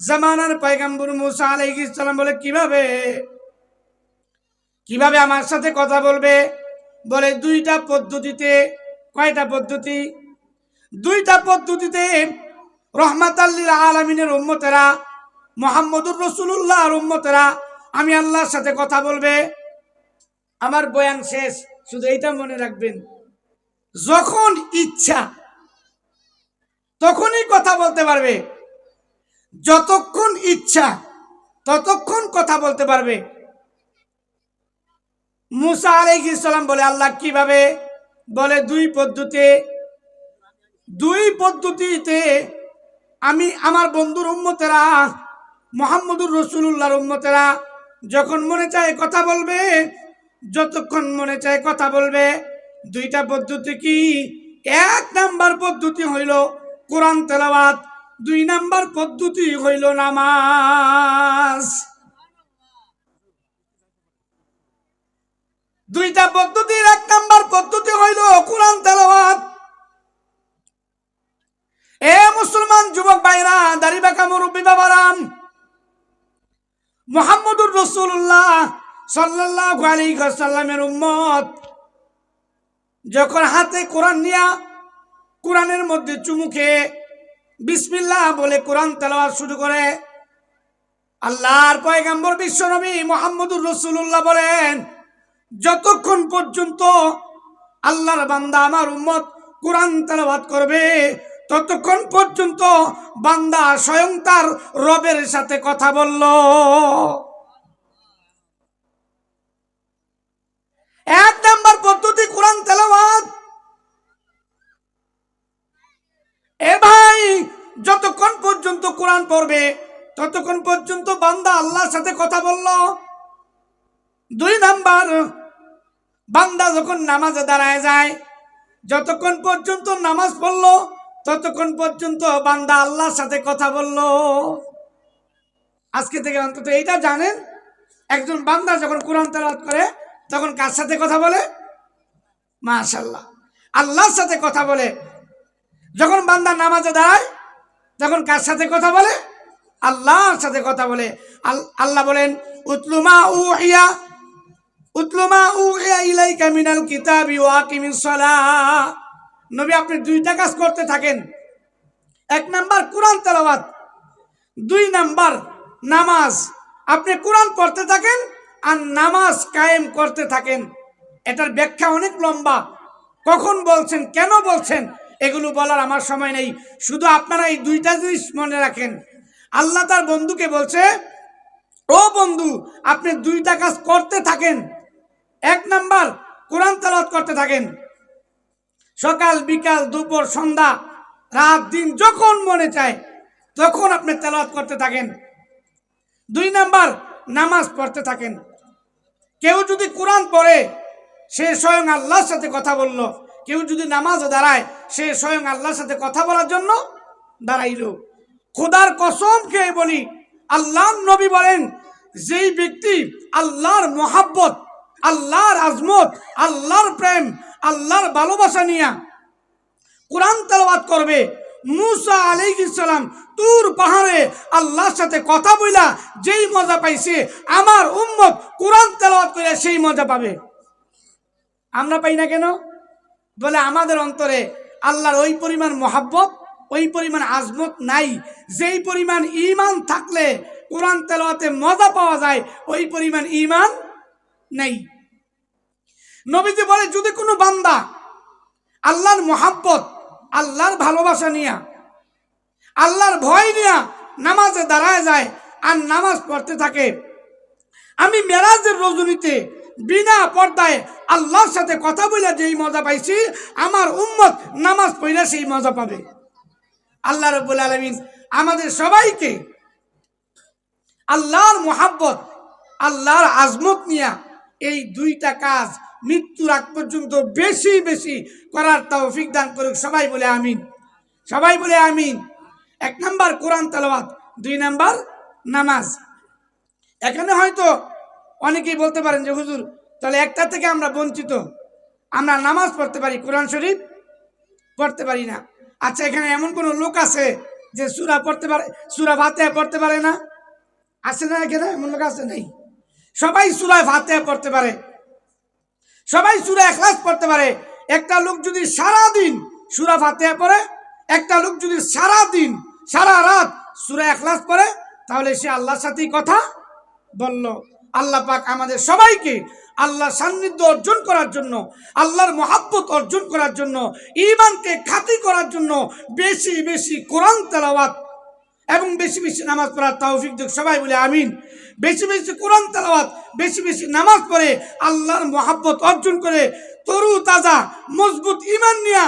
জামানার পয়গম্বর মুসা আলাইহিস সালাম বলে কিভাবে কিভাবে আমার সাথে কথা বলবে? বলে দুইটা পদ্ধতিতে। কয়টা পদ্ধতি? দুইটা পদ্ধতিতে রহমাতাল লিল আলামিনের উম্মতেরা, মুহাম্মদুর রাসূলুল্লাহর উম্মতেরা আমি আল্লাহর সাথে কথা বলবে। আমার বয়ান শেষ, শুধু এইটা মনে রাখবেন, যখন ইচ্ছা তখনই কথা বলতে পারবে, যতক্ষণ ইচ্ছা ততক্ষণ কথা বলতে পারবে। মুসা আলাইহিস সালাম বলে আল্লাহ কিভাবে? বলে দুই পদ্ধতিতে আমি আমার বন্ধুর উম্মতেরা, মুহাম্মদুর রাসূলুল্লাহর উম্মতেরা যখন মনে চায় কথা বলবে, যতক্ষণ মনে চায় কথা বলবে। দুইটা পদ্ধতি কি? এক নাম্বার পদ্ধতি হইল কোরআন তেলাওয়াত, দুই নাম্বার পদ্ধতি হইল নামাজ। দুইটা পদ্ধতির এক নাম্বার পদ্ধতি হইল কোরআন তেলাওয়াত। এ মুসলমান যুবক ভাইরা, দাড়ি বাঁকা মুরব্বী বাবারাম, মুহাম্মদুর রাসূলুল্লাহ সাল্লাল্লাহু আলাইহি ওয়াসাল্লামের উম্মত যখন হাতে কোরআন নিয়া কোরআনের মধ্যে চুমু খেয়ে বিসমিল্লাহ বলে কোরআন তেলাওয়াত শুরু করে, আল্লাহর পয়গম্বর বিশ্বনবী মুহাম্মদুর রাসূলুল্লাহ বলেন, যতক্ষণ পর্যন্ত আল্লাহর বান্দা আমার উম্মত কোরআন তেলাওয়াত করবে, ততক্ষণ পর্যন্ত বান্দা স্বয়ং তার রবের সাথে কথা বলল। এক নাম্বার পদ্ধতি কোরআন তেলাওয়াত। এ ভাই, যতক্ষণ পর্যন্ত কোরআন পড়বে ততক্ষণ পর্যন্ত বান্দা আল্লাহর সাথে কথা বলল। দুই নাম্বার, বান্দা যখন নামাজে দাঁড়ায় যায়, যতক্ষণ পর্যন্ত নামাজ পড়ল ততক্ষণ পর্যন্ত বান্দা আল্লাহর সাথে কথা বলল। আজকে থেকে অন্তত এইটা জানেন, একজন বান্দা যখন কোরআন তেলাওয়াত করে তখন কার সাথে কথা বলে? মাশাআল্লাহ, আল্লাহর সাথে কথা বলে। যখন বান্দা নামাজে দাঁড়ায় তখন কার সাথে কথা বলে? আল্লাহর সাথে কথা বলে। আল্লাহ বলেন, উতলুমা উহিয়া ইলাইকা মিনাল কিতাবি ওয়া আকিমিস সালাহ। নবী, আপনি দুইটা কাজ করতে থাকেন। এক নাম্বার কোরআন তেলাওয়াত, দুই নাম্বার নামাজ। আপনি কোরআন পড়তে থাকেন আর নামাজ কায়েম করতে থাকেন। এটার ব্যাখ্যা অনেক লম্বা, কখন বলছেন, কেন বলছেন, এগুলো বলার আমার সময় নেই। শুধু আপনারা এই দুইটা জিনিস মনে রাখেন। আল্লাহ তার বন্ধুকে বলছে, ও বন্ধু, আপনি দুইটা কাজ করতে থাকেন। এক নাম্বার কোরআন তেলাওয়াত করতে থাকেন, সকাল বিকাল দুপুর সন্ধ্যা রাত দিন যখন মনে চায় তখন আপনি তেলাওয়াত করতে থাকেন। দুই নাম্বার নামাজ পড়তে থাকেন। কেউ যদি কোরআন পড়ে সে স্বয়ং আল্লাহর সাথে কথা বলল, কেউ যদি নামাজে দাঁড়ায় সে স্বয়ং আল্লাহর সাথে কথা বলার জন্য দাঁড়াইল। খোদার কসম খেয়ে বলি, আল্লাহর নবী বলেন, যেই ব্যক্তি আল্লাহর মোহাব্বত, আল্লাহর আজমত, আল্লাহর প্রেম, আল্লাহর ভালোবাসা নিয়ে কোরআন তেলাওয়াত করবে, মুসা আলাইহিস সালাম তুর পাহাড়ে আল্লাহর সাথে কথা বইলা যেই মজা পাইছে, আমার উম্মত কোরআন তেলাওয়াত করে সেই মজা পাবে। আমরা পাই না কেন? বলে আমাদের অন্তরে আল্লাহর ওই পরিমাণ মোহাব্বত, ওই পরিমাণ আজমত নাই। যেই পরিমাণ ঈমান থাকলে কোরআন তেলাওয়াতে মজা পাওয়া যায়, ওই পরিমাণ ঈমান নেই। নবীজি বলে, যদি কোনো বান্দা আল্লাহর মোহাব্বত, আল্লাহর ভালোবাসা নিয়া, আল্লাহর ভয় নিয়া নামাজে দাঁড়ায় যায় আর নামাজ পড়তে থাকে, আমি মেরাজের রজনীতে বিনা পর্দায় আল্লাহর সাথে কথা বলে যেই মজা পাইছি, আমার উম্মত নামাজ পড়লে সেই মজা পাবে। আল্লাহ রাব্বুল আলামিন আমাদের সবাইকে আল্লাহর মোহাব্বত, আল্লাহর আজমত নিয়া এই দুইটা কাজ মৃত্যুর আগ পর্যন্ত বেশি বেশি করার তৌফিক দান করুক। সবাই বলে আমিন, সবাই বলে আমিন। এক নাম্বার কোরআন তেলাওয়াত, দুই নাম্বার নামাজ। এখানে হয়তো অনেকেই বলতে পারেন যে হুজুর, তাহলে একটা থেকে আমরা বঞ্চিত, আমরা নামাজ পড়তে পারি, কোরআন শরীফ পড়তে পারি না। আচ্ছা, এখানে এমন কোনো লোক আছে যে সূরা পড়তে পারে, সূরা ফাতিহা পড়তে পারে না? আছে না এখানে এমন লোক আছে? নাই। সবাই সূরা ফাতিহা পড়তে পারে, সবাই সূরা ইখলাস পড়তে পারে। একটা লোক যদি সারা দিন সূরা ফাতিহা পড়ে, একটা লোক যদি সারা দিন সারা রাত সূরা ইখলাস পড়ে, তাহলে সে আল্লাহর সাথেই কথা বলল। আল্লাহ পাক আমাদের সবাইকে আল্লাহর সান্নিধ্য অর্জন করার জন্য, আল্লাহর মহাব্বত অর্জন করার জন্য, ঈমানকে খাঁটি করার জন্য বেশি বেশি কোরআন তেলাওয়াত এবং বেশি বেশি নামাজ পড়ার তৌফিক দিক। সবাই বলে আমিন। বেশি বেশি কোরআন তেলাওয়াত, বেশি বেশি নামাজ পড়ে আল্লাহর মহাব্বত অর্জন করে তরু তাজা মজবুত ঈমান নিয়ে